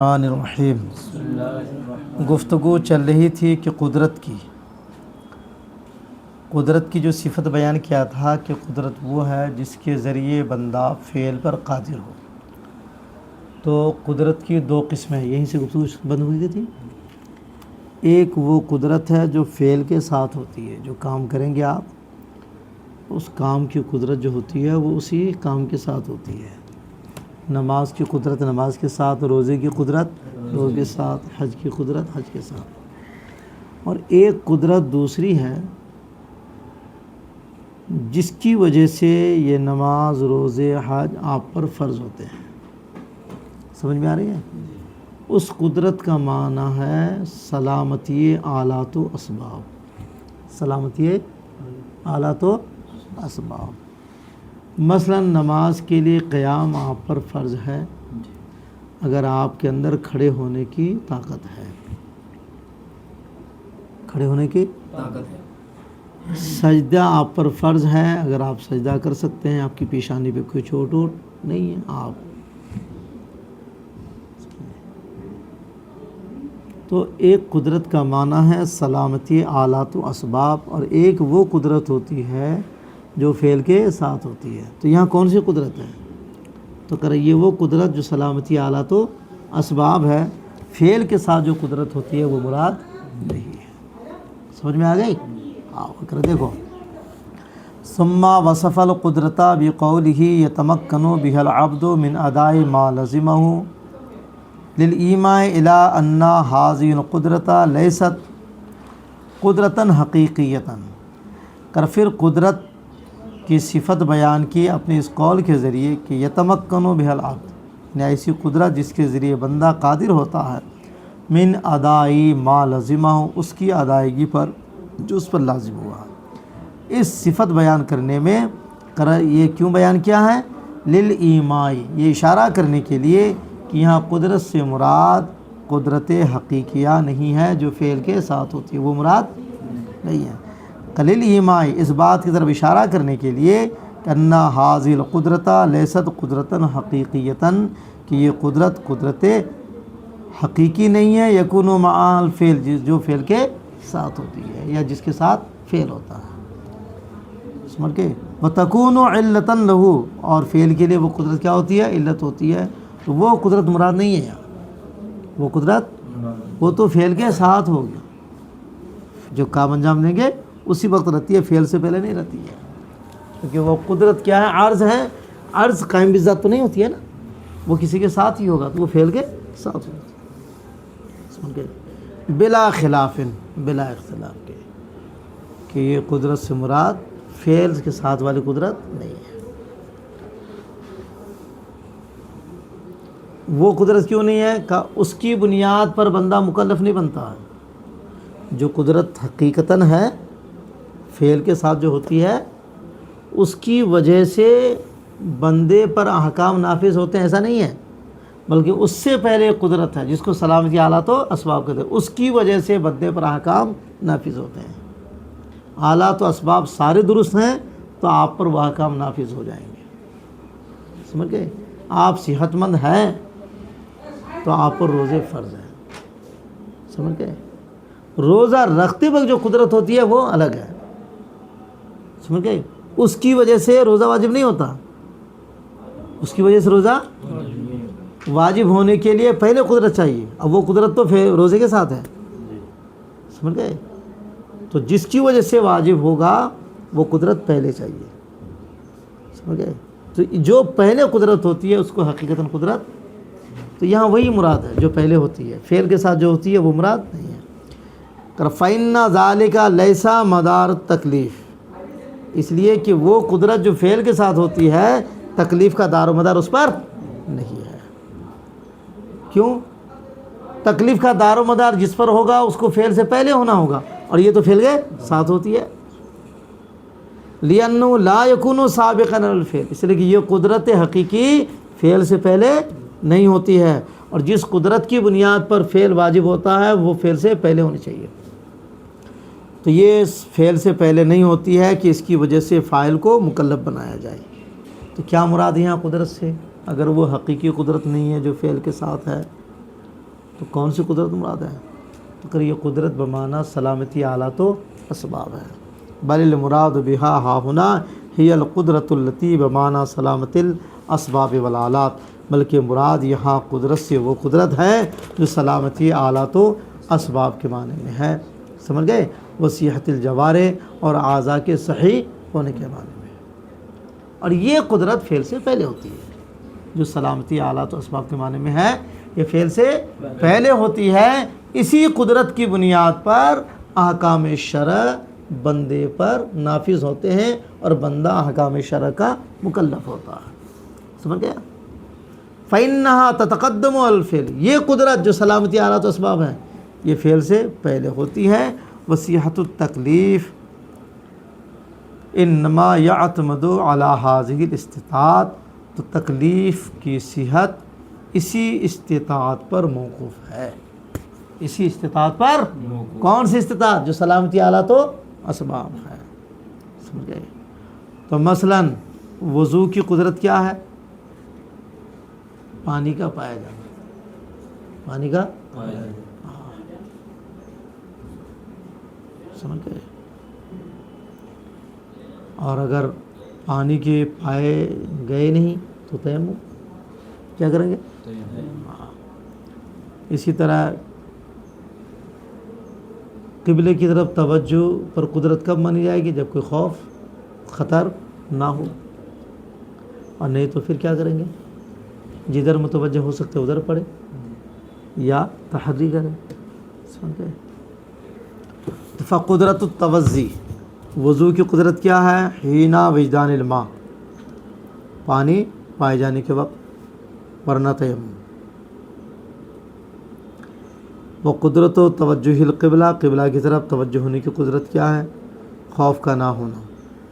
الرحمن الرحیم۔ گفتگو چل رہی تھی کہ قدرت کی جو صفت بیان کیا تھا کہ قدرت وہ ہے جس کے ذریعے بندہ فعل پر قادر ہو۔ تو قدرت کی دو قسمیں، یہیں سے گفتگو بند ہوئی تھی۔ ایک وہ قدرت ہے جو فعل کے ساتھ ہوتی ہے، جو کام کریں گے آپ، اس کام کی قدرت جو ہوتی ہے وہ اسی کام کے ساتھ ہوتی ہے۔ نماز کی قدرت نماز کے ساتھ، روزے کی قدرت روزے کے ساتھ، حج کی قدرت حج کے ساتھ۔ اور ایک قدرت دوسری ہے جس کی وجہ سے یہ نماز، روزے، حج آپ پر فرض ہوتے ہیں۔ سمجھ میں آ رہی ہے؟ اس قدرت کا معنی ہے سلامتی آلات و اسباب۔ سلامتی آلات و اسباب، مثلا نماز کے لیے قیام آپ پر فرض ہے اگر آپ کے اندر کھڑے ہونے کی طاقت ہے، کھڑے ہونے کی طاقت ہے۔ سجدہ آپ پر فرض ہے اگر آپ سجدہ کر سکتے ہیں، آپ کی پیشانی پہ کوئی چوٹ ووٹ نہیں ہے آپ۔ تو ایک قدرت کا معنی ہے سلامتی آلات و اسباب، اور ایک وہ قدرت ہوتی ہے جو فعل کے ساتھ ہوتی ہے۔ تو یہاں کون سی قدرت ہے؟ تو یہ وہ قدرت جو سلامتی آلات و اسباب ہے، فعل کے ساتھ جو قدرت ہوتی ہے وہ مراد نہیں ہے۔ سمجھ میں آ گئی؟ آؤ دیکھو، ثم وصف القدرت بقولہ یتمکن بها العبد من اداء ما لزمہ للایماء الی ان هذه القدرت لیست قدرتا حقیقیتا، پھر قدرت کی صفت بیان کی اپنے اس قول کے ذریعے کہ یتمکن بها العبد، یعنی ایسی قدرت جس کے ذریعے بندہ قادر ہوتا ہے، من ادائی ما لزمہ، اس کی ادائیگی پر جو اس پر لازم ہوا۔ اس صفت بیان کرنے میں یہ کیوں بیان کیا ہے؟ للایماء، یہ اشارہ کرنے کے لیے کہ یہاں قدرت سے مراد قدرت حقیقیہ نہیں ہے جو فعل کے ساتھ ہوتی ہے، وہ مراد نہیں ہے۔ قلیل ایماء، اس بات کی طرف اشارہ کرنے کے لیے کہ ان هذه القدرت لیست قدرتا حقیقیتا، کہ یہ قدرت حقیقی نہیں ہے، یکون مع الفعل، جو فعل کے ساتھ ہوتی ہے یا جس کے ساتھ فعل ہوتا ہے۔ سمجھ کے؟ وتکون علتا له، اور فعل کے لیے وہ قدرت کیا ہوتی ہے؟ علت ہوتی ہے۔ تو وہ قدرت مراد نہیں ہے یہاں، وہ قدرت وہ تو فعل کے ساتھ ہوگی، جو کام انجام دیں گے اسی وقت رہتی ہے، فعل سے پہلے نہیں رہتی ہے، کیونکہ وہ قدرت کیا ہے؟ عرض ہے۔ عرض قائم بذات تو نہیں ہوتی ہے نا، وہ کسی کے ساتھ ہی ہوگا، تو وہ فعل کے ساتھ ہوگا، بلا خلاف، بلا اختلاف کے، کہ یہ قدرت سے مراد فعل کے ساتھ والی قدرت نہیں ہے۔ وہ قدرت کیوں نہیں ہے؟ کہ اس کی بنیاد پر بندہ مکلف نہیں بنتا ہے۔ جو قدرت حقیقتاً ہے، فعل کے ساتھ جو ہوتی ہے، اس کی وجہ سے بندے پر احکام نافذ ہوتے ہیں، ایسا نہیں ہے، بلکہ اس سے پہلے ایک قدرت ہے جس کو سلامتی آلات و اسباب کہتے ہیں، اس کی وجہ سے بندے پر احکام نافذ ہوتے ہیں۔ آلات و اسباب سارے درست ہیں تو آپ پر وہ احکام نافذ ہو جائیں گے۔ سمجھ گئے؟ آپ صحت مند ہیں تو آپ پر روزے فرض ہیں۔ سمجھ گئے؟ روزہ رکھتے وقت جو قدرت ہوتی ہے وہ الگ ہے۔ سمجھ گئے؟ اس کی وجہ سے روزہ واجب نہیں ہوتا، اس کی وجہ سے روزہ واجب ہونے کے لیے پہلے قدرت چاہیے، اب وہ قدرت تو روزے کے ساتھ ہے۔ سمجھ گئے؟ تو جس کی وجہ سے واجب ہوگا وہ قدرت پہلے چاہیے۔ سمجھ گئے؟ تو جو پہلے قدرت ہوتی ہے اس کو حقیقتاً قدرت، تو یہاں وہی مراد ہے جو پہلے ہوتی ہے، فعل کے ساتھ جو ہوتی ہے وہ مراد نہیں ہے۔ فَإِنَّ ذَلِكَ لَيْسَ مَدَارُ التَّكْلِيفِ، اس لیے کہ وہ قدرت جو فعل کے ساتھ ہوتی ہے، تکلیف کا دار و مدار اس پر نہیں ہے۔ کیوں؟ تکلیف کا دار و مدار جس پر ہوگا اس کو فعل سے پہلے ہونا ہوگا، اور یہ تو فعل کے ساتھ ہوتی ہے۔ لِأَنَّهُ لَا يَكُونُ سَابِقًا عَلَى الْفِعْلِ، اس لیے کہ یہ قدرت حقیقی فعل سے پہلے نہیں ہوتی ہے، اور جس قدرت کی بنیاد پر فعل واجب ہوتا ہے وہ فعل سے پہلے ہونی چاہیے۔ تو یہ فعل سے پہلے نہیں ہوتی ہے کہ اس کی وجہ سے فاعل کو مکلف بنایا جائے۔ تو کیا مراد ہے یہاں قدرت سے؟ اگر وہ حقیقی قدرت نہیں ہے جو فعل کے ساتھ ہے، تو کون سی قدرت مراد ہے؟ تو کہ یہ قدرت بمعنی سلامتی آلات و اسباب ہے. بل المراد بہا ہا ہنا ہی القدرت التی بمعنی سلامت الاسباب والآلات، بلکہ مراد یہاں قدرت سے وہ قدرت ہے جو سلامتی آلات و اسباب کے معنی میں ہے. سمجھ گئے؟ وصیحت الجوارح اور اعضاء کے صحیح ہونے کے معنی میں. اور یہ قدرت فعل سے پہلے ہوتی ہے. جو سلامتی آلات و اسباب کے معنی میں ہے یہ فعل سے پہلے ہوتی ہے. اسی قدرت کی بنیاد پر احکام شرع بندے پر نافذ ہوتے ہیں اور بندہ احکام شرع کا مکلف ہوتا ہے. سمجھ گیا؟ فَإِنَّهَا تَتَقَدَّمُ الْفِعْلِ، یہ قدرت جو سلامتی آلات و اسباب ہیں یہ فعل سے پہلے ہوتی ہے. وصیحت التکلیف انما یعتمد علی هذه الاستطاعت، تو تکلیف کی صحت اسی استطاعت پر موقوف ہے. اسی استطاعت پر، کون سی استطاعت؟ جو سلامتی آلات و اسباب ہے. سمجھ گئے؟ تو مثلا وضو کی قدرت کیا ہے؟ پانی کا پایا جانا. پانی کا پایا جانا. سمجھ گئے؟ اور اگر پانی کے پائے گئے نہیں تو تیمم کیا کریں گے؟ اسی طرح قبلے کی طرف توجہ پر قدرت کب مانی جائے گی؟ جب کوئی خوف خطر نہ ہو. اور نہیں تو پھر کیا کریں گے؟ جدھر متوجہ ہو سکتے ادھر پڑھے یا تحری کریں. سمجھ گئے؟ فقدرت التوضی، وضو کی قدرت کیا ہے؟ حینا وجدان الماء، پانی پائے جانے کے وقت، ورنہ تیمم. وہ قدرت و توجہ القبلہ، قبلہ کی طرف توجہ ہونے کی قدرت کیا ہے؟ خوف کا نہ ہونا،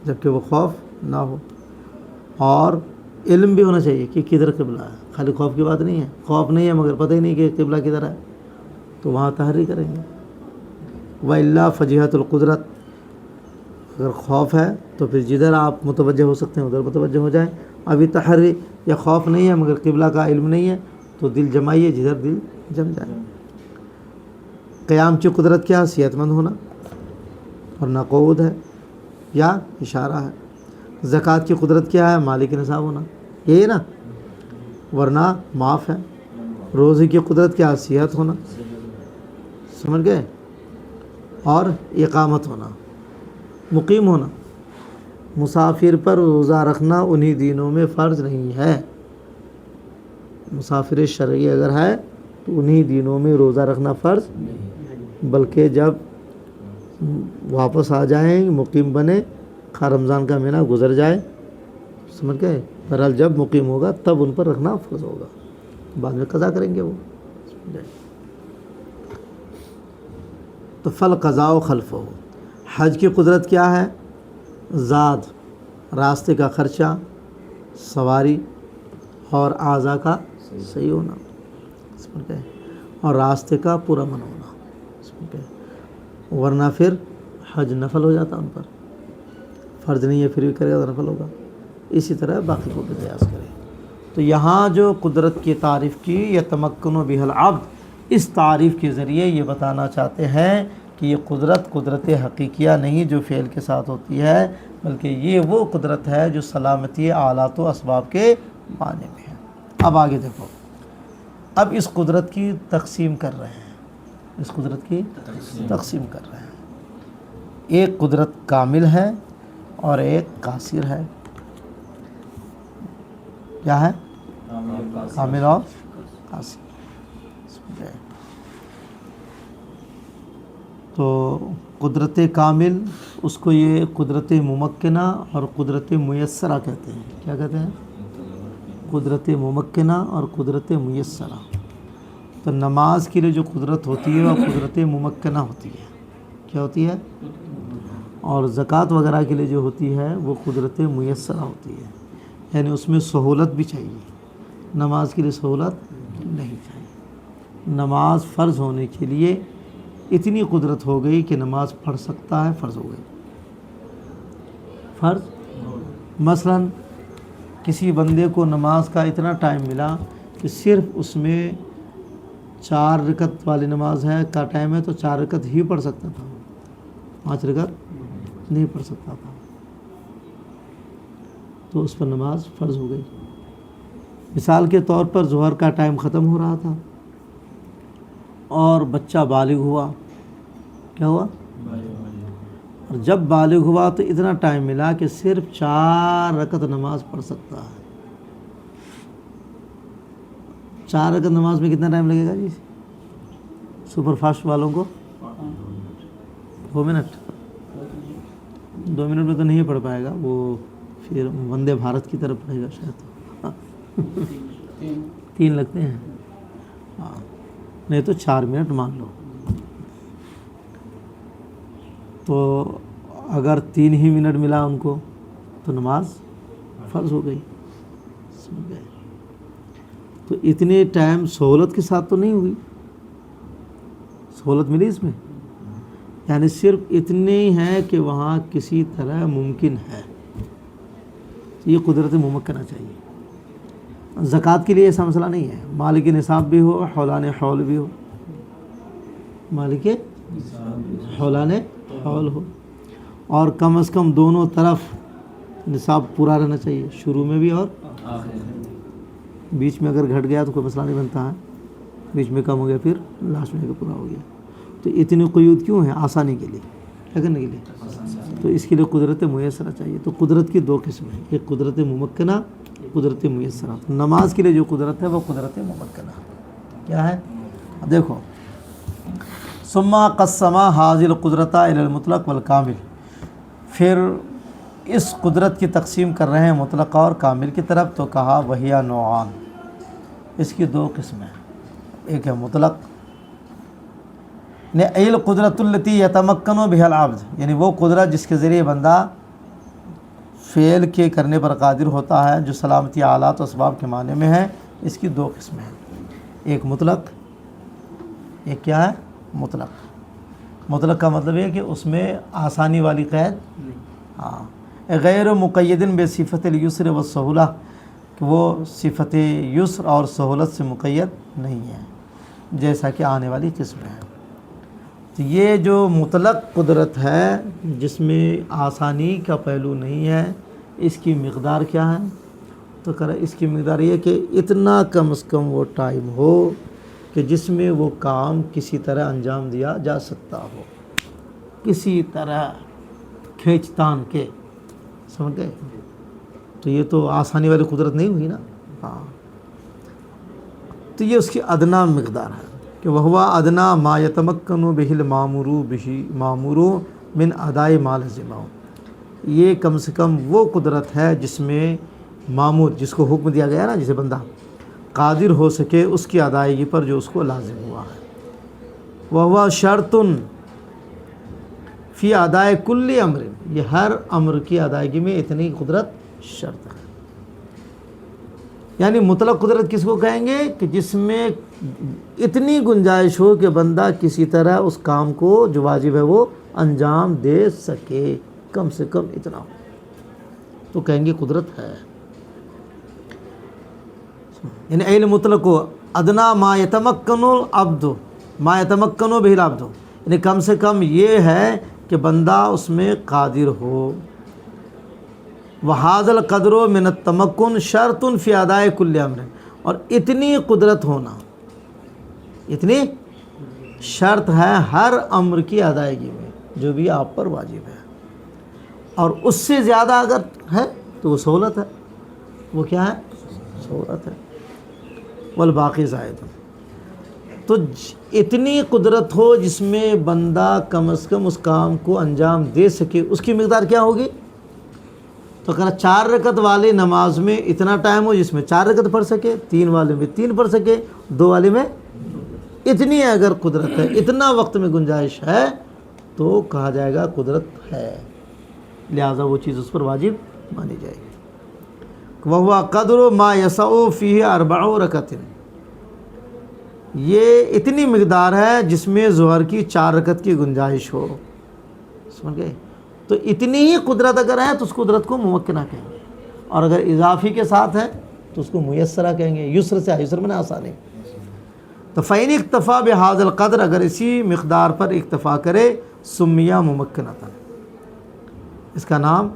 جبکہ وہ خوف نہ ہو. اور علم بھی ہونا چاہیے کہ کدھر قبلہ ہے. خالی خوف کی بات نہیں ہے، خوف نہیں ہے مگر پتہ ہی نہیں کہ قبلہ کدھر ہے، تو وہاں تحری کریں گے. وَإِلَّا فَجِہَةُ الْقُدْرَةِ، اگر خوف ہے تو پھر جدھر آپ متوجہ ہو سکتے ہیں ادھر متوجہ ہو جائیں. ابھی تحری یا خوف نہیں ہے مگر قبلہ کا علم نہیں ہے تو دل جمائیے جدھر دل جم جائے. قیام کی قدرت کیا ہے؟ صحت مند ہونا، ورنہ قعود ہے یا اشارہ ہے. زکوٰۃ کی قدرت کیا ہے؟ مالی کے نصاب ہونا، یہی ہے نا، ورنہ معاف ہے. روزے کی قدرت کیا ہے؟ صحت ہونا. سمجھ گئے؟ اور اقامت ہونا، مقیم ہونا. مسافر پر روزہ رکھنا انہی دنوں میں فرض نہیں ہے. مسافر شرعی اگر ہے تو انہی دنوں میں روزہ رکھنا فرض، بلکہ جب واپس آ جائیں مقیم بنے، رمضان کا مہینہ گزر جائے، سمجھ گئے؟ بہرحال جب مقیم ہوگا تب ان پر رکھنا فرض ہوگا، بعد میں قضا کریں گے وہ. تو فل قضاء و خلف ہو. حج کی قدرت کیا ہے؟ زاد، راستے کا خرچہ، سواری اور اعضاء کا صحیح ہونا، سمجھ گئے؟ اور راستے کا پورا من ہونا، سمجھ گئے؟ ورنہ پھر حج نفل ہو جاتا ان پر، فرض نہیں ہے پھر بھی کرے گا تو نفل ہوگا. اسی طرح باقی کو بھی قیاس کرے. تو یہاں جو قدرت کی تعریف کی، یتمکن بها العبد، اس تعریف کے ذریعے یہ بتانا چاہتے ہیں کہ یہ قدرت قدرت حقیقیہ نہیں جو فعل کے ساتھ ہوتی ہے، بلکہ یہ وہ قدرت ہے جو سلامتی آلات و اسباب کے معنی میں ہے. اب آگے دیکھو، اب اس قدرت کی تقسیم کر رہے ہیں، اس قدرت کی تقسیم کر رہے ہیں. ایک قدرت کامل ہے اور ایک قاصر ہے. کیا ہے؟ کامل اور قاصر. تو قدرت کامل اس کو یہ قدرت ممکنہ اور قدرت میسرہ کہتے ہیں. کیا کہتے ہیں؟ قدرت ممکنہ اور قدرت میسرہ. تو نماز کے لیے جو قدرت ہوتی ہے وہ قدرت ممکنہ ہوتی ہے. کیا ہوتی ہے؟ اور زکوٰۃ وغیرہ کے لیے جو ہوتی ہے وہ قدرت میسرہ ہوتی ہے، یعنی اس میں سہولت بھی چاہیے. نماز کے لیے سہولت نہیں چاہیے. نماز فرض ہونے کے لیے اتنی قدرت ہو گئی کہ نماز پڑھ سکتا ہے، فرض ہو گئی. فرض مثلا کسی بندے کو نماز کا اتنا ٹائم ملا کہ صرف اس میں 4 رکعت والی نماز ہے کا ٹائم ہے تو 4 رکعت ہی پڑھ سکتا تھا، 5 رکعت نہیں پڑھ سکتا تھا، تو اس پر نماز فرض ہو گئی۔ مثال کے طور پر ظہر کا ٹائم ختم ہو رہا تھا اور بچہ بالغ ہوا، کیا ہوا؟ اور جب بالغ ہوا تو اتنا ٹائم ملا کہ صرف 4 رکعت نماز پڑھ سکتا ہے۔ 4 رکعت نماز میں کتنا ٹائم لگے گا جی؟ سپر فاسٹ والوں کو 2 منٹ، 2 منٹ میں تو نہیں پڑھ پائے گا، وہ پھر وندے بھارت کی طرف پڑھے گا شاید، 3 لگتے ہیں، ہاں نہیں تو 4 منٹ مان لو۔ تو اگر 3 ہی منٹ ملا ان کو تو نماز فرض ہو گئی، سمجھ گئے؟ تو اتنے ٹائم سہولت کے ساتھ تو نہیں ہوئی، سہولت ملی اس میں، یعنی صرف اتنے ہی ہے کہ وہاں کسی طرح ممکن ہے، یہ قدرت ممکنہ چاہیے۔ زکوٰۃ کے لیے ایسا مسئلہ نہیں ہے، مالک نصاب بھی ہو، حولان حول بھی ہو، مالک حولان حول ہو، اور کم از کم دونوں طرف نصاب پورا رہنا چاہیے، شروع میں بھی اور بیچ میں اگر گھٹ گیا تو کوئی مسئلہ نہیں بنتا ہے، بیچ میں کم ہو گیا پھر لاسٹ میں پورا ہو گیا۔ تو اتنے قیود کیوں ہیں؟ آسانی کے لیے، کیا کرنے کے لیے؟ تو اس کے لیے قدرت میسرہ چاہیے۔ تو قدرت کی 2 قسمیں ہیں، ایک قدرت ممکنہ، قدرت میسرہ۔ تو نماز کے لیے جو قدرت ہے وہ قدرت ممکنہ کیا ہے؟ دیکھو، ثم قسم هذه القدرۃ الی المطلق والکامل، پھر اس قدرت کی تقسیم کر رہے ہیں مطلق اور کامل کی طرف، تو کہا وہی نوعان، اس کی 2 قسمیں، ایک ہے مطلق، یعنی القدرۃ التی یتمکن بها العبد، یعنی وہ قدرت جس کے ذریعے بندہ فعل کے کرنے پر قادر ہوتا ہے، جو سلامتی آلات و اسباب کے معنی میں ہے۔ اس کی 2 قسمیں ہیں، ایک مطلق، ایک کیا ہے؟ مطلق۔ مطلق کا مطلب ہے کہ اس میں آسانی والی قید، ہاں، غیر مقید بصفت اليسر والسہولہ، کہ وہ صفت یسر اور سہولت سے مقید نہیں ہے، جیسا کہ آنے والی قسم ہے۔ تو یہ جو مطلق قدرت ہے جس میں آسانی کا پہلو نہیں ہے، اس کی مقدار کیا ہے؟ تو کرا اس کی مقدار یہ کہ اتنا کم از کم وہ ٹائم ہو کہ جس میں وہ کام کسی طرح انجام دیا جا سکتا ہو، کسی طرح کھینچ تان کے، سمجھ گئے؟ تو یہ تو آسانی والی قدرت نہیں ہوئی نا، ہاں۔ تو یہ اس کی ادنا مقدار ہے کہ وہ ادنا ما یتمکن بہ المامور من اداء ما لزمہ، یہ کم سے کم وہ قدرت ہے جس میں مامور، جس کو حکم دیا گیا نا، جسے بندہ قادر ہو سکے اس کی ادائیگی پر جو اس کو لازم ہوا ہے۔ وہ شرط فی ادائے کل امر، یہ ہر امر کی ادائیگی میں اتنی قدرت شرط ہے۔ یعنی مطلق قدرت کس کو کہیں گے؟ کہ جس میں اتنی گنجائش ہو کہ بندہ کسی طرح اس کام کو جو واجب ہے وہ انجام دے سکے، کم سے کم اتنا ہو تو کہیں گے قدرت ہے۔ یعنی ایل مطلق کو ادنا ما یتمکن العبد، ما یتمکن بہ العبد، یعنی کم سے کم یہ ہے کہ بندہ اس میں قادر ہو۔ وَهَذَا الْقَدْرُ مِنَ التَّمَكُّنِ شَرْطٌ فِي أَدَاءِ كُلِّ أَمْرٍ، اور اتنی قدرت ہونا، اتنی شرط ہے ہر امر کی ادائیگی میں جو بھی آپ پر واجب ہے، اور اس سے زیادہ اگر ہے تو وہ سہولت ہے، وہ کیا ہے؟ سہولت ہے۔ والباقی زائد، تو اتنی قدرت ہو جس میں بندہ کم از کم اس کام کو انجام دے سکے، اس کی مقدار کیا ہوگی؟ تو کہنا 4 رکعت والی نماز میں اتنا ٹائم ہو جس میں 4 رکعت پڑھ سکے، 3 والے میں 3 پڑھ سکے، 2 والے میں اتنی اگر قدرت ہے، اتنا وقت میں گنجائش ہے تو کہا جائے گا قدرت ہے، لہذا وہ چیز اس پر واجب مانی جائے گی۔ وَهُوَ قَدْرُ مَا يَسَعُ فِيهِ 4 رکعت، یہ اتنی مقدار ہے جس میں ظہر کی 4 رکعت کی گنجائش ہو، سمجھ گئے؟ تو اتنی ہی قدرت اگر ہے تو اس قدرت کو ممکنہ کہیں گے، اور اگر اضافی کے ساتھ ہے تو اس کو میسرہ کہیں گے۔ یسر سے یسر میں آسانی، تو فَإِنِ اکتفا بِهَذَا القدر، اگر اسی مقدار پر اکتفا کرے، سمیہ ممکنۃ، اس کا نام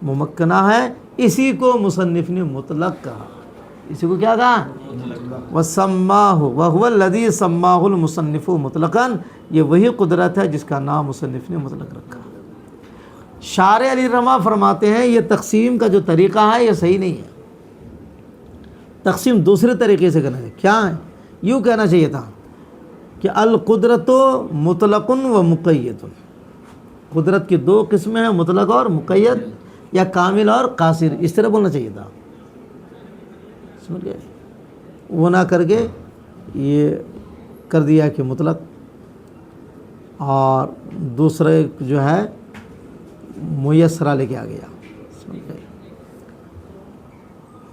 ممکنہ ہے، اسی کو مصنف نے مطلق کہا، اسی کو کیا کہا؟ وَسَمَّاهُ وَهُوَ الَّذِي سَمَّاهُ الْمُصَنِّفُ مُطْلَقًا، یہ وہی قدرت ہے جس کا نام مصنف نے مطلق رکھا۔ شارح علی رما فرماتے ہیں یہ تقسیم کا جو طریقہ ہے یہ صحیح نہیں ہے، تقسیم دوسرے طریقے سے کرنا ہے۔ کیا ہے؟ یوں کہنا چاہیے تھا کہ القدرت مطلق و مقید، قدرت کی دو قسمیں ہیں، مطلق اور مقید، یا کامل اور قاصر، اس طرح بولنا چاہیے تھا، سمجھ گئے؟ وہ نہ کر کے یہ کر دیا کہ مطلق، اور دوسرے جو ہے میسرہ لے کے آ گیا، سمجھ گئے؟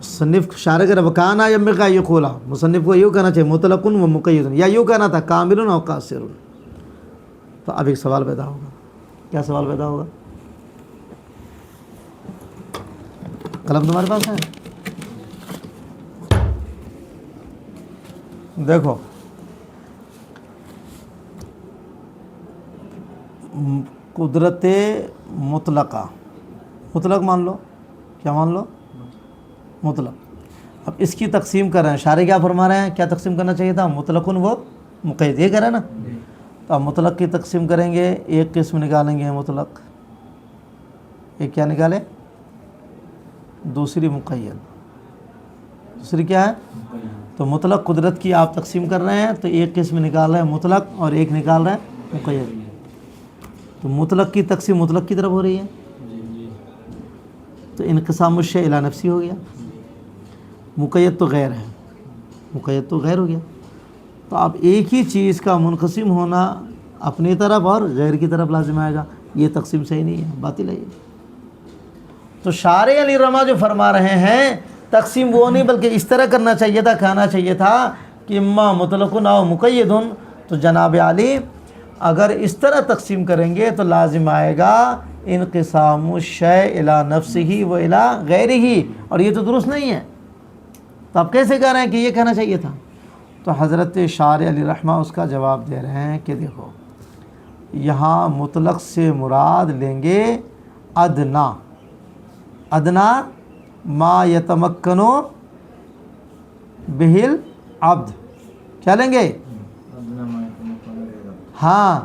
مصنف شارح کا وکانا یمغا یہ کھولا، مصنف کو یوں کہنا چاہیے مطلق و مقید، یا یوں کہنا تھا کامل و قاصر۔ تو اب ایک سوال پیدا ہوگا، کیا سوال پیدا ہوگا؟ قلم تمہارے پاس ہے؟ دیکھو، قدرت مطلقہ، مطلق مان لو، کیا مان لو؟ مطلق۔ اب اس کی تقسیم کر رہے ہیں، شارح کیا فرما رہے ہیں؟ کیا تقسیم کرنا چاہیے تھا؟ مطلق و مقید، یہ کہہ رہے ہیں نا؟ تو اب مطلق کی تقسیم کریں گے، ایک قسم نکالیں گے مطلق، ایک کیا نکالے؟ دوسری مقید، دوسری کیا ہے؟ تو مطلق قدرت کی آپ تقسیم کر رہے ہیں، تو ایک قسم نکال رہے ہیں مطلق اور ایک نکال رہے ہیں مقید، تو مطلق کی تقسیم مطلق کی طرف ہو رہی ہے، تو انقسام الشیء الی نفسی ہو گیا، مقید تو غیر ہے، مقید تو غیر ہو گیا، تو اب ایک ہی چیز کا منقسم ہونا اپنی طرف اور غیر کی طرف لازم آئے گا، یہ تقسیم صحیح نہیں ہے، باطل ہے یہ۔ تو شارح علی رما جو فرما رہے ہیں تقسیم وہ نہیں بلکہ اس طرح کرنا چاہیے تھا، کہنا چاہیے تھا کہ اما مطلق او مقید، تو جناب علی اگر اس طرح تقسیم کریں گے تو لازم آئے گا انقسام الشیء الی نفسہ و الی غیرہ، اور یہ تو درست نہیں ہے، تو آپ کیسے کہہ رہے ہیں کہ یہ کہنا چاہیے تھا؟ تو حضرت شارح علی رحمہ اس کا جواب دے رہے ہیں کہ دیکھو، یہاں مطلق سے مراد لیں گے ادنا، ادنا ما یتمکن بہ العبد، کیا لیں گے؟ ہاں،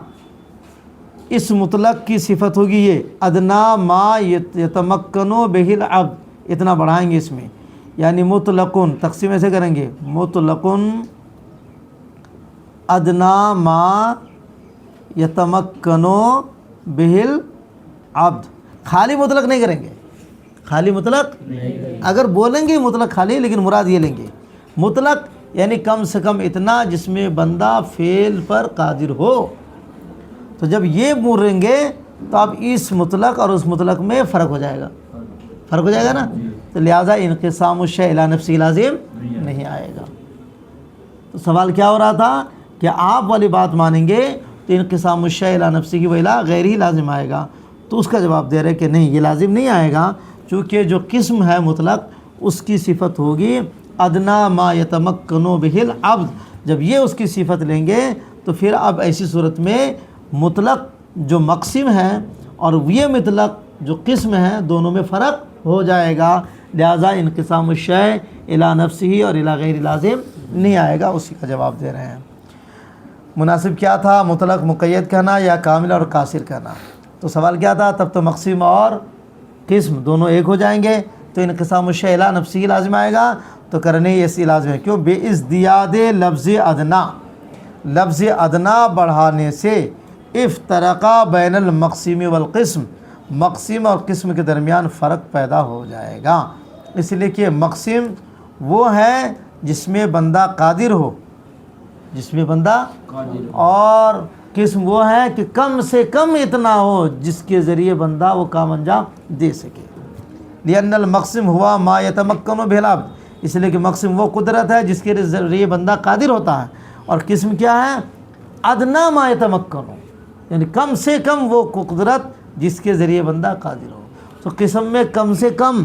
اس مطلق کی صفت ہوگی یہ ادنا ما یتمکن بہ العبد، اتنا بڑھائیں گے اس میں، یعنی مطلقن، تقسیم ایسے کریں گے مطلقن ادنا ما یتمکن بہ العبد، خالی مطلق نہیں کریں گے، خالی مطلق اگر بولیں گے مطلق خالی، لیکن مراد یہ لیں گے مطلق یعنی کم سے کم اتنا جس میں بندہ فعل پر قادر ہو، تو جب یہ بولیں گے تو اب اس مطلق اور اس مطلق میں فرق ہو جائے گا، فرق ہو جائے گا نا، تو لہٰذا انقسام الشیء الی نفسہ لازم نہیں آئے گا۔ تو سوال کیا ہو رہا تھا کہ آپ والی بات مانیں گے تو انقسام الشیء الی نفسہ و الی غیرہ لازم آئے گا، تو اس کا جواب دے رہے کہ نہیں، یہ لازم نہیں آئے گا، چونکہ جو قسم ہے مطلق اس کی صفت ہوگی ادنا ما یتمکن بہ العبد، جب یہ اس کی صفت لیں گے تو پھر اب ایسی صورت میں مطلق جو مقسم ہے اور یہ مطلق جو قسم ہے دونوں میں فرق ہو جائے گا، لہذا انقسام الشیء الی نفسہ اور الی غیر لازم نہیں آئے گا، اسی کا جواب دے رہے ہیں۔ مناسب کیا تھا؟ مطلق مقید کہنا یا کامل اور قاصر کہنا؟ تو سوال کیا تھا؟ تب تو مقسم اور قسم دونوں ایک ہو جائیں گے، تو انقسام الشیء الی نفسہ لازم آئے گا، تو کرنے یہ اسی لازم ہے، کیوں؟ بے ازدیاد لفظ ادنا، لفظ ادنا بڑھانے سے افترقا بین المقسم والقسم، مقسم اور قسم کے درمیان فرق پیدا ہو جائے گا، اس لیے کہ مقسم وہ ہے جس میں بندہ قادر ہو، جس میں بندہ اور قسم وہ ہے کہ کم سے کم اتنا ہو جس کے ذریعے بندہ وہ کام انجام دے سکے، لأن المقسم ہوا ما یتمکن بہ العبد، اس لیے کہ مقسم وہ قدرت ہے جس کے ذریعے بندہ قادر ہوتا ہے، اور قسم کیا ہے؟ ادنا ما یتمکن، یعنی کم سے کم وہ قدرت جس کے ذریعے بندہ قادر ہو، تو قسم میں کم سے کم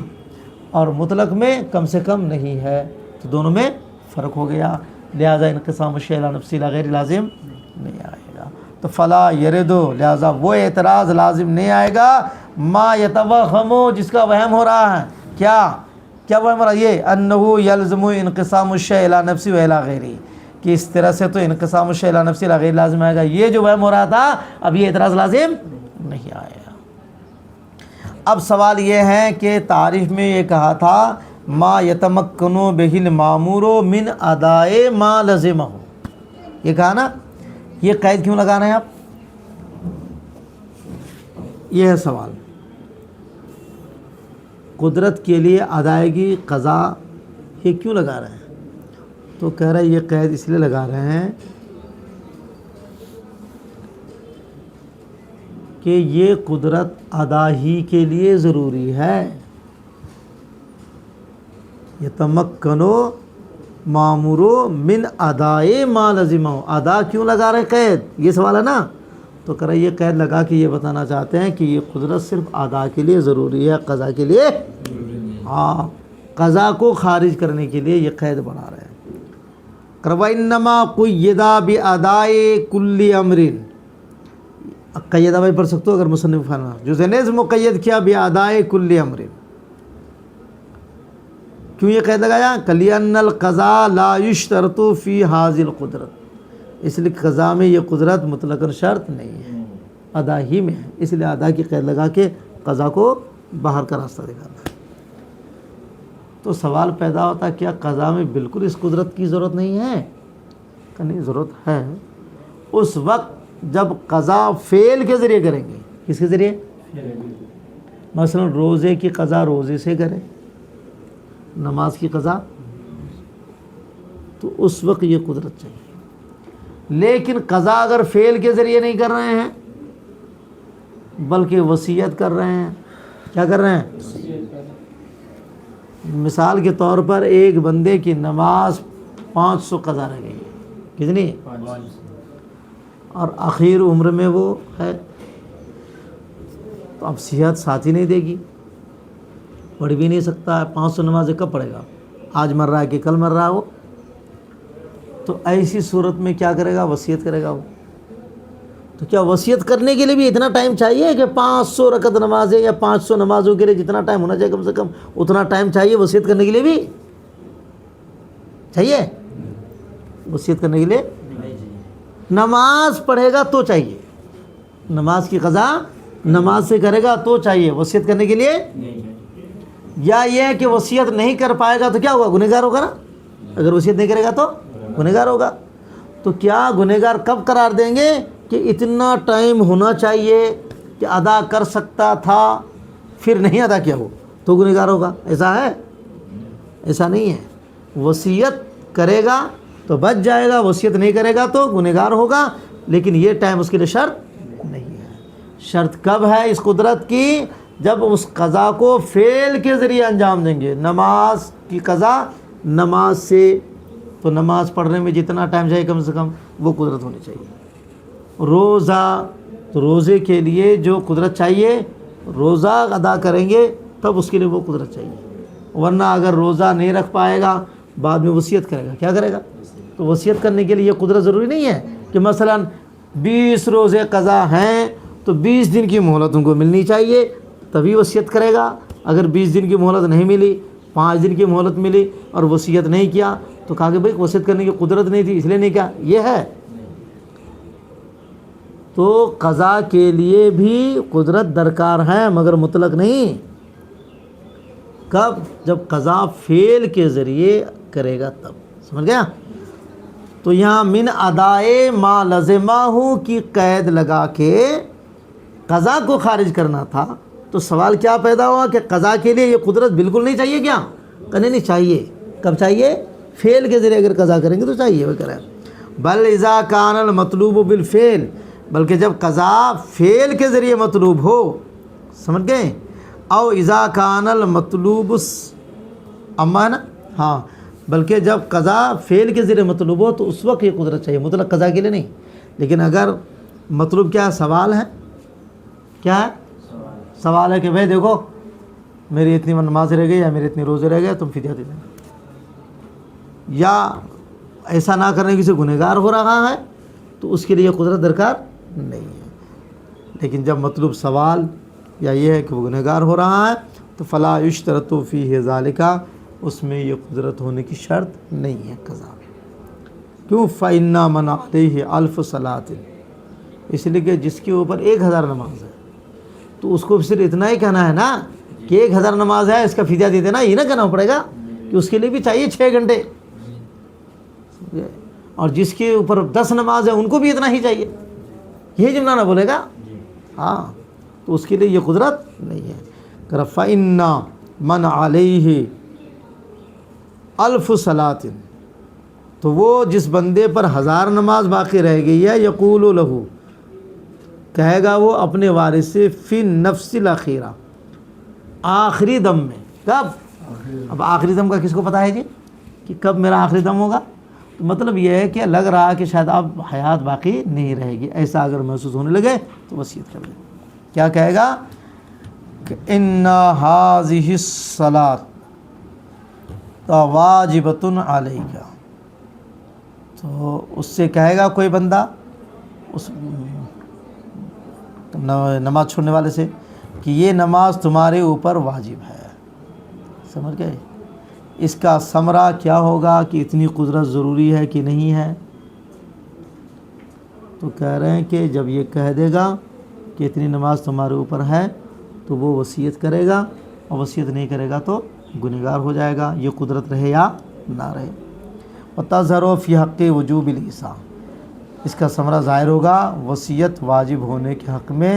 اور مطلق میں کم سے کم نہیں ہے، تو دونوں میں فرق ہو گیا، لہٰذا انقسام الشیء الی نفسی الی غیر لازم نہیں آئے گا. تو فلا یردو، لہٰذا وہ اعتراض لازم نہیں آئے گا ما یتوہم، جس کا وہم ہو رہا ہے. کیا وہم ہو رہا ہے؟ یہ انہ یلزم انقسام الشیء الی نفسی و الی غیرہ، کہ اس طرح سے تو انقسام الشیء الی نفسی الی غیر لازم آئے گا. یہ جو وہم ہو رہا تھا اب یہ اعتراض لازم نہیں آئے گا. اب سوال یہ ہے کہ تعریف میں یہ کہا تھا ما یتمکن بہ المامور من اداء ما لزمہ، یہ کہا نا. یہ قید کیوں لگا رہے ہیں آپ؟ یہ ہے سوال. قدرت کے لیے ادائیگی قضا یہ کیوں لگا رہے ہیں؟ تو کہہ رہے یہ قید اس لیے لگا رہے ہیں کہ یہ قدرت ادا ہی کے لیے ضروری ہے. یتمکنو مامورو من ادائے ما لزمہ، ادا کیوں لگا رہے قید؟ یہ سوال ہے نا. تو کہہ رہے یہ قید لگا کے یہ بتانا چاہتے ہیں کہ یہ قدرت صرف ادا کے لیے ضروری ہے، قضا کے لیے ہاں، قضا کو خارج کرنے کے لیے یہ قید بنا رہے ہیں. وَإِنَّمَا قُيِّدَ بِأَدَاءِ كُلِّ أَمْرٍ، قیدہ بھائی پڑھ سکتے ہو اگر مصنف فرما جزء نظم مقید کیا بِأَدَاءِ كُلِّ أَمْرٍ. کیوں یہ قید لگایا؟ کَلِأَنَّ الْقَضَاءَ لَا يُشْتَرَطُ فِي هَذِهِ الْقُدْرَةِ، اس لیے قضا میں یہ قدرت مطلقاً شرط نہیں ہے، ادا ہی میں ہے. اس لیے ادا کی قید لگا کے قضا کو باہر کا راستہ دکھانا ہے. تو سوال پیدا ہوتا ہے کیا قضا میں بالکل اس قدرت کی ضرورت نہیں ہے؟ کہ نہیں، ضرورت ہے اس وقت جب قضا فعل کے ذریعے کریں گے. کس کے ذریعے؟ مثلا روزے کی قضا روزے سے کریں، نماز کی قضا، تو اس وقت یہ قدرت چاہیے. لیکن قضا اگر فعل کے ذریعے نہیں کر رہے ہیں بلکہ وصیت کر رہے ہیں، کیا کر رہے ہیں؟ مثال کے طور پر ایک بندے کی نماز 500 قضا رہ گئی، کتنی؟ اور آخر عمر میں وہ ہے، تو اب صحت ساتھ ہی نہیں دے گی، پڑھ بھی نہیں سکتا ہے. 500 نمازیں کب پڑھے گا؟ آج مر رہا ہے کہ کل مر رہا ہے وہ. تو ایسی صورت میں کیا کرے گا؟ وصیت کرے گا وہ. تو کیا وصیت کرنے کے لیے بھی اتنا ٹائم چاہیے کہ 500 رکعت نمازیں یا 500 نمازوں کے لیے جتنا ٹائم ہونا چاہیے کم سے کم اتنا ٹائم چاہیے وصیت کرنے کے لیے بھی چاہیے؟ وصیت کرنے کے لیے نماز پڑھے گا تو چاہیے، نماز کی قضا نماز سے کرے گا تو چاہیے، وصیت کرنے کے لیے. یا یہ کہ وصیت نہیں کر پائے گا تو کیا ہوگا؟ گنہگار ہوگا نا. اگر وصیت نہیں کرے گا تو گنہگار ہوگا. تو کیا گنہگار کب قرار دیں گے کہ اتنا ٹائم ہونا چاہیے کہ ادا کر سکتا تھا پھر نہیں ادا کیا ہو تو گنہگار ہوگا؟ ایسا ہے؟ ایسا نہیں ہے. وصیت کرے گا تو بچ جائے گا، وصیت نہیں کرے گا تو گنہگار ہوگا. لیکن یہ ٹائم اس کے لیے شرط نہیں ہے. شرط کب ہے اس قدرت کی؟ جب اس قضا کو فعل کے ذریعے انجام دیں گے. نماز کی قضا نماز سے، تو نماز پڑھنے میں جتنا ٹائم چاہیے کم سے کم وہ قدرت ہونی چاہیے. روزہ، تو روزے کے لیے جو قدرت چاہیے، روزہ ادا کریں گے تب اس کے لیے وہ قدرت چاہیے. ورنہ اگر روزہ نہیں رکھ پائے گا بعد میں وصیت کرے گا، کیا کرے گا؟ تو وصیت کرنے کے لیے یہ قدرت ضروری نہیں ہے کہ مثلا 20 روزے قضا ہیں تو 20 دن کی مہلت ان کو ملنی چاہیے تبھی وصیت کرے گا. اگر 20 دن کی مہلت نہیں ملی، 5 دن کی مہلت ملی اور وصیت نہیں کیا تو کہا کہ بھائی وصیت کرنے کی قدرت نہیں تھی اس لیے نہیں کیا. یہ ہے. تو قضا کے لیے بھی قدرت درکار ہے مگر مطلق نہیں. کب؟ جب قضا فعل کے ذریعے کرے گا تب. سمجھ گیا؟ تو یہاں من ادائے ما لزمہ کی قید لگا کے قضا کو خارج کرنا تھا. تو سوال کیا پیدا ہوا کہ قضا کے لیے یہ قدرت بالکل نہیں چاہیے کیا؟ کہنے نہیں چاہیے. کب چاہیے؟ فعل کے ذریعے اگر قضا کریں گے تو چاہیے. وہ کریں بل اذا کان المطلوب بالفعل، بلکہ جب قضا فعل کے ذریعے مطلوب ہو. سمجھ گئے؟ او اذا کان المطلوب اما نا ہاں، بلکہ جب قضا فعل کے ذریعے مطلوب ہو تو اس وقت یہ قدرت چاہیے، مطلق قضا کے لیے نہیں. لیکن اگر مطلوب کیا سوال ہے، کیا ہے سوال ہے کہ بھائی دیکھو میری اتنی نماز رہ گئی یا میرے اتنے روزے رہ گئے، تم فدیہ دے دینا. یا ایسا نہ کرنے کی سے گنہگار ہو رہا ہے تو اس کے لیے قدرت درکار نہیں ہے۔ لیکن جب مطلوب سوال یا یہ ہے کہ وہ گنہگار ہو رہا ہے تو فلا یشترط فیہ ذالک، اس میں یہ قدرت ہونے کی شرط نہیں ہے قضا میں۔ کیوں؟ فإن من علیہ الف صلاۃ، اس لیے کہ جس کے اوپر 1000 نماز ہے تو اس کو صرف اتنا ہی کہنا ہے نا کہ 1000 نماز ہے، اس کا فدیہ دے دینا، یہ نہ کہنا پڑے گا کہ اس کے لیے بھی چاہیے 6 گھنٹے، اور جس کے اوپر 10 نماز ہے ان کو بھی اتنا ہی چاہیے، یہی جملہ نہ بولے گا، ہاں، تو اس کے لیے یہ قدرت نہیں ہے۔ فإن من علیہ الف صلاۃ، تو وہ جس بندے پر 1000 نماز باقی رہ گئی ہے، یقول لہ، کہے گا وہ اپنے وارث سے، فی النفس الاخیرہ، آخری دم میں۔ کب؟ اب آخری دم کا کس کو پتہ ہے جی کہ کب میرا آخری دم ہوگا؟ تو مطلب یہ ہے کہ لگ رہا ہے کہ شاید اب حیات باقی نہیں رہے گی، ایسا اگر محسوس ہونے لگے تو وصیت کر لے۔ کیا کہے گا کہ ان ھذہ الصلاۃ واجبۃ علیک، تو اس سے کہے گا کوئی بندہ اس نماز چھوڑنے والے سے کہ یہ نماز تمہارے اوپر واجب ہے۔ سمجھ گئے؟ اس کا ثمرہ کیا ہوگا کہ اتنی قدرت ضروری ہے کہ نہیں ہے؟ تو کہہ رہے ہیں کہ جب یہ کہہ دے گا کہ اتنی نماز تمہارے اوپر ہے تو وہ وصیت کرے گا، اور وصیت نہیں کرے گا تو گنہگار ہو جائے گا، یہ قدرت رہے یا نہ رہے۔ وَتَظْهَرُ فِي حَقِّ وُجُوبِ الْإِحْسَانِ، اس کا ثمرہ ظاہر ہوگا وصیت واجب ہونے کے حق میں،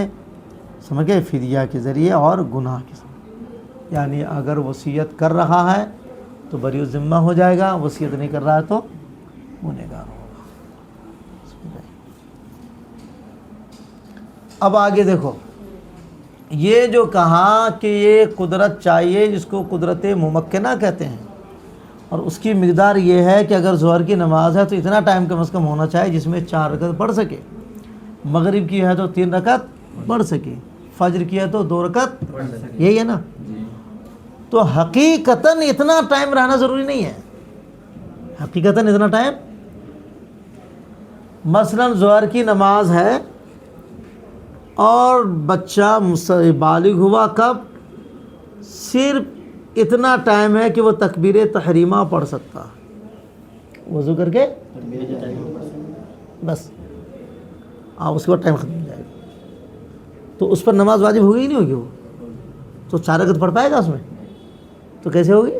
سمجھ گئے، فدیہ کے ذریعے اور گناہ کے ذریعے۔ یعنی اگر وصیت کر رہا ہے تو بری الذمہ ہو جائے گا، وصیت نہیں کر رہا ہے تو گنہگار ہوگا۔ اب آگے دیکھو، یہ جو کہا کہ یہ قدرت چاہیے جس کو قدرت ممکنہ کہتے ہیں، اور اس کی مقدار یہ ہے کہ اگر ظہر کی نماز ہے تو اتنا ٹائم کم از کم ہونا چاہیے جس میں 4 رکعت پڑھ سکے، مغرب کی ہے تو 3 رکعت پڑھ سکے، فجر کی ہے تو 2 رکعت، یہی ہے نا؟ تو حقیقتاً اتنا ٹائم رہنا ضروری نہیں ہے، حقیقتاً اتنا ٹائم، مثلاً ظہر کی نماز ہے اور بچہ بالغ ہوا کب؟ صرف اتنا ٹائم ہے کہ وہ تکبیر تحریمہ پڑھ سکتا، وضو کر کے بس، اس کے بعد ٹائم ختم ہو جائے گا، تو اس پر نماز واجب ہوگی ہی نہیں ہوگی، وہ تو 4 رکعت پڑھ پائے گا اس میں؟ تو کیسے ہوگی؟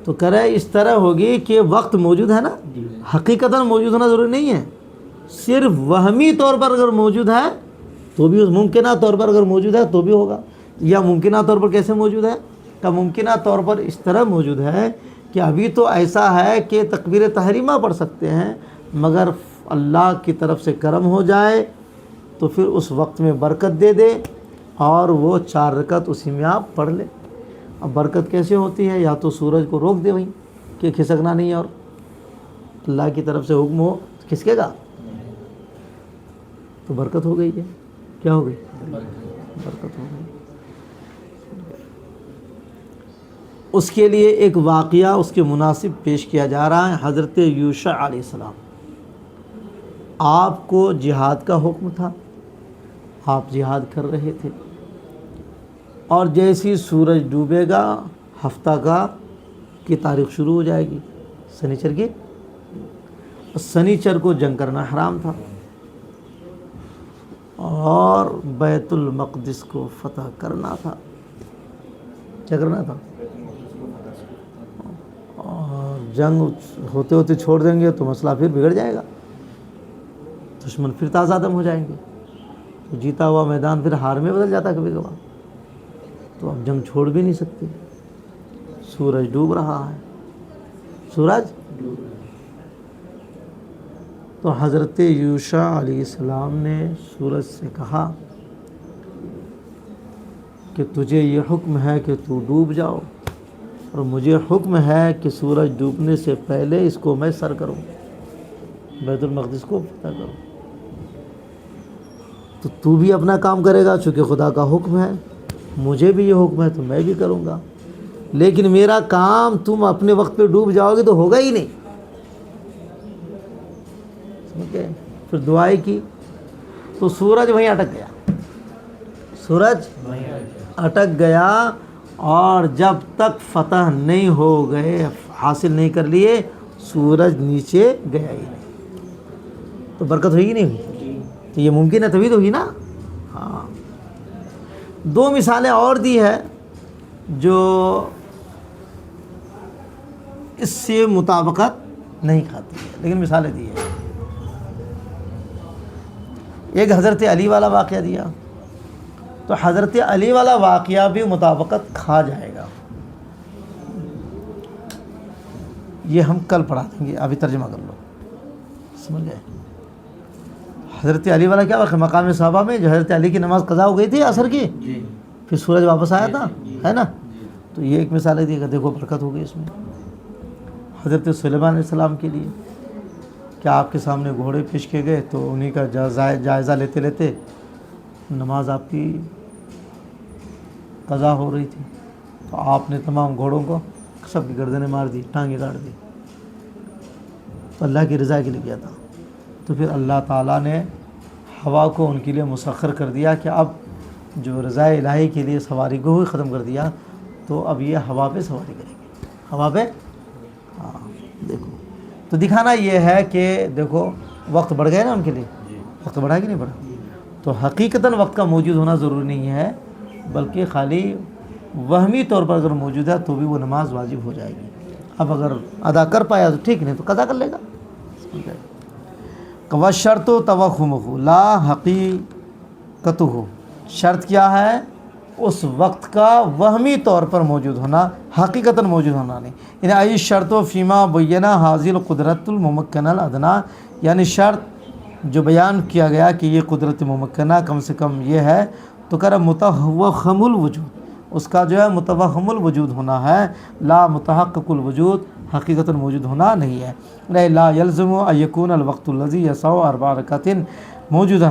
تو کرے اس طرح ہوگی کہ وقت موجود ہے نا، حقیقتاً موجود ہونا ضروری نہیں ہے، صرف وہمی طور پر اگر موجود ہے تو بھی، ممکنہ طور پر اگر موجود ہے تو بھی ہوگا۔ یا ممکنہ طور پر کیسے موجود ہے؟ کہ ممکنہ طور پر اس طرح موجود ہے کہ ابھی تو ایسا ہے کہ تکبیر تحریمہ پڑھ سکتے ہیں، مگر اللہ کی طرف سے کرم ہو جائے تو پھر اس وقت میں برکت دے دے اور وہ 4 رکعت اسی میں آپ پڑھ لیں۔ اب برکت کیسے ہوتی ہے؟ یا تو سورج کو روک دے وہیں کہ کھسکنا نہیں ہے، اور اللہ کی طرف سے حکم ہو کھسکے گا تو برکت ہو گئی ہے۔ کیا ہو گئی؟ برکت ہو گئی۔ اس کے لیے ایک واقعہ اس کے مناسب پیش کیا جا رہا ہے۔ حضرت یوشع علیہ السلام، آپ کو جہاد کا حکم تھا، آپ جہاد کر رہے تھے، اور جیسی سورج ڈوبے گا ہفتہ کی تاریخ شروع ہو جائے گی، سنیچر کی، سنیچر کو جنگ کرنا حرام تھا، اور بیت المقدس کو فتح کرنا تھا۔ کیا کرنا تھا؟ اور جنگ ہوتے ہوتے چھوڑ دیں گے تو مسئلہ پھر بگڑ جائے گا، دشمن پھر تازہ دم ہو جائیں گے، تو جیتا ہوا میدان پھر ہار میں بدل جاتا کبھی کبھار، تو اب جنگ چھوڑ بھی نہیں سکتے۔ سورج ڈوب رہا ہے، سورج ڈوب رہا ہے، تو حضرت یوشع علیہ السلام نے سورج سے کہا کہ تجھے یہ حکم ہے کہ تو ڈوب جاؤ، اور مجھے حکم ہے کہ سورج ڈوبنے سے پہلے اس کو میں سر کروں، بیت المقدس کو فتح کروں۔ تو بھی اپنا کام کرے گا، چونکہ خدا کا حکم ہے، مجھے بھی یہ حکم ہے تو میں بھی کروں گا، لیکن میرا کام تم اپنے وقت پہ ڈوب جاؤ گے تو ہوگا ہی نہیں، پھر دعائیں کی تو سورج وہیں اٹک گیا، سورج اٹک گیا، اور جب تک فتح نہیں ہو گئے، حاصل نہیں کر لیے، سورج نیچے گیا ہی نہیں، تو برکت ہوئی کہ نہیں ہوئی؟ تو یہ ممکن ہے تبھی تو ہوئی نا۔ ہاں، دو مثالیں اور دی ہے جو اس سے مطابقت نہیں کھاتی ہے، لیکن مثالیں دی ہے۔ ایک حضرت علی والا واقعہ دیا، تو حضرت علی والا واقعہ بھی مطابقت کھا جائے گا، یہ ہم کل پڑھا دیں گے، ابھی ترجمہ کر لو، سمجھ گئے؟ حضرت علی والا کیا واقعہ؟ مقام صحابہ میں جو حضرت علی کی نماز قضا ہو گئی تھی عصر کی، پھر سورج واپس آیا تھا، ہے نا؟ تو یہ ایک مثال ہے، کہ دیکھو برکت ہو گئی اس میں۔ حضرت سلیمان علیہ السلام کے لیے کیا آپ کے سامنے گھوڑے پیش کیے گئے، تو انہی کا جائزہ لیتے لیتے نماز آپ کی قضا ہو رہی تھی، تو آپ نے تمام گھوڑوں کو سب کی گردنیں مار دی، ٹانگیں کاٹ دی، تو اللہ کی رضا کے لیے کیا تھا۔ تو پھر اللہ تعالیٰ نے ہوا کو ان کے لیے مسخر کر دیا کہ اب جو رضا الہی کے لیے سواری کو ہی ختم کر دیا، تو اب یہ ہوا پہ سواری کریں گے، ہوا پہ۔ ہاں دیکھو، تو دکھانا یہ ہے کہ دیکھو وقت بڑھ گیا نا ان کے لیے، وقت بڑھا کہ نہیں بڑھا؟ تو حقیقتاً وقت کا موجود ہونا ضروری نہیں ہے، بلکہ خالی وہمی طور پر اگر موجود ہے تو بھی وہ نماز واجب ہو جائے گی۔ اب اگر ادا کر پایا تو ٹھیک، نہیں تو قضا کر لے گا۔ وَالشَّرْطُ تَوَخُّمُهُ لَا حَقِيقَتُهُ، شرط کیا ہے؟ اس وقت کا وہمی طور پر موجود ہونا، حقیقتاً موجود ہونا نہیں۔ یعنی ای شرط و فیما بینہ حاضر قدرت الممکنہ الادنا، یعنی شرط جو بیان کیا گیا کہ یہ قدرت ممکنہ کم سے کم یہ ہے، تو کہہ رہا متوہم الوجود، اس کا جو ہے متوہم الوجود ہونا ہے، لا متحقق الوجود، حقیقتاً موجود ہونا نہیں ہے۔ لا یلزم ان یکون الوقت الذی یسع 4 رکعات موجودا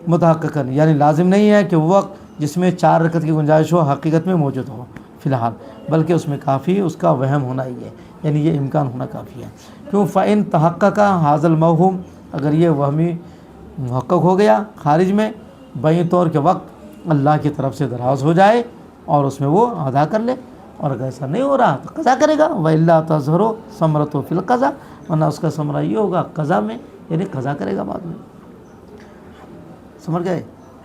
متحققا، یعنی لازم نہیں ہے کہ وہ وقت جس میں 4 رکعت کی گنجائش ہو حقیقت میں موجود ہو فی الحال، بلکہ اس میں کافی اس کا وہم ہونا ہی ہے، یعنی یہ امکان ہونا کافی ہے۔ کیوں؟ فإن تحقق ھذا الموہوم، اگر یہ وہمی محقق ہو گیا خارج میں، بین طور کے وقت اللہ کی طرف سے دراز ہو جائے اور اس میں وہ ادا کر لے، اور اگر ایسا نہیں ہو رہا تو قضا کرے گا۔ وَإِلَّا تَظْهَرُ ثَمْرَتُ فِي الْقَضَاءِ، ورنہ اس کا ثمرہ یہ ہوگا قضا میں، یعنی قضا کرے گا بعد میں۔ سمجھ گئے؟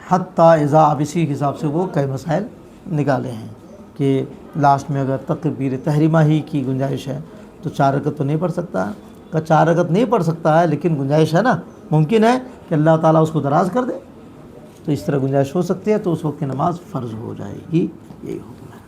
حتیٰ اذا، اب اسی کے حساب سے وہ کئی مسائل نکالے ہیں کہ لاسٹ میں اگر تکبیر تحریمہ ہی کی گنجائش ہے تو 4 رکعت تو نہیں پڑھ سکتا ہے، کہ 4 رکعت نہیں پڑھ سکتا ہے لیکن گنجائش ہے نا، ممکن ہے کہ اللہ تعالیٰ اس کو دراز کر دے، تو اس طرح گنجائش ہو سکتی ہے، تو اس وقت کی نماز فرض ہو جائے گی، یہی حکم ہے۔